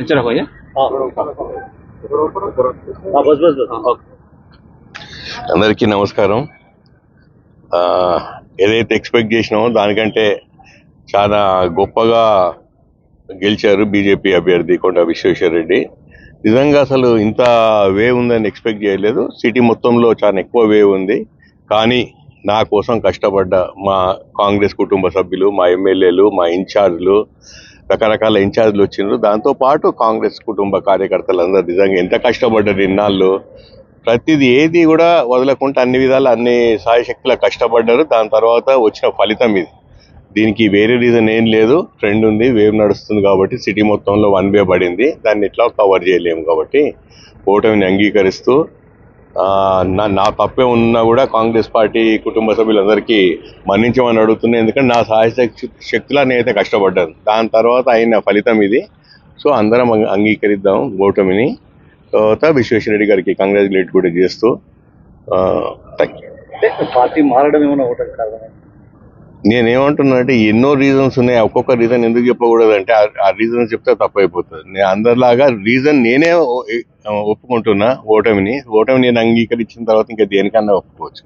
चलो भैया बस बस बस అందరికీ నమస్కారం. ఏదైతే ఎక్స్పెక్ట్ చేసినామో దానికంటే చాలా గొప్పగా గెలిచారు బీజేపీ అభ్యర్థి కొండ విశ్వేశ్వర రెడ్డి. నిజంగా అసలు ఇంత వేవ్ ఉందని ఎక్స్పెక్ట్ చేయలేదు. సిటీ మొత్తంలో చాలా ఎక్కువ వేవ్ ఉంది. కానీ నా కోసం కష్టపడ్డ మా కాంగ్రెస్ కుటుంబ సభ్యులు, మా ఎమ్మెల్యేలు, మా ఇన్ఛార్జ్లు, రకరకాల ఇన్ఛార్జ్లు వచ్చిండ్రు. దాంతోపాటు కాంగ్రెస్ కుటుంబ కార్యకర్తలు అందరూ నిజంగా ఎంత కష్టపడ్డారు ఇన్నాళ్ళు. ప్రతిదీ ఏది కూడా వదలకుండా అన్ని విధాలు అన్ని సాయశక్తుల కష్టపడ్డారు. దాని తర్వాత వచ్చిన ఫలితం ఇది. దీనికి వేరే రీజన్ ఏం లేదు. ట్రెండ్ ఉంది, వేవ్ నడుస్తుంది కాబట్టి సిటీ మొత్తంలో వన్ వే పడింది. దాన్ని ఎట్లా కవర్ చేయలేము కాబట్టి ఓటమిని అంగీకరిస్తూ నా తప్పే ఉన్నా కూడా కాంగ్రెస్ పార్టీ కుటుంబ సభ్యులందరికీ మన్నించమని అడుగుతున్నాయి. ఎందుకంటే నా సహాయ శక్తులా నేనైతే కష్టపడ్డాను. దాని తర్వాత అయిన ఫలితం ఇది. సో అందరం అంగీకరిద్దాం ఓటమిని. తర్వాత విశ్వేశ్వర రెడ్డి గారికి కంగ్రాచులేట్ కూడా చేస్తూ పార్టీ మారడం ఏమైనా ఓటమి కారణం? నేనేమంటున్నా అంటే ఎన్నో రీజన్స్ ఉన్నాయి. ఒక్కొక్క రీజన్ ఎందుకు చెప్పకూడదు అంటే ఆ రీజన్ చెప్తే తప్పైపోతుంది. నేను అందరిలాగా రీజన్ నేనే ఒప్పుకుంటున్నా ఓటమిని నేను అంగీకరించిన తర్వాత ఇంకా దేనికన్నా ఒప్పుకోవచ్చు.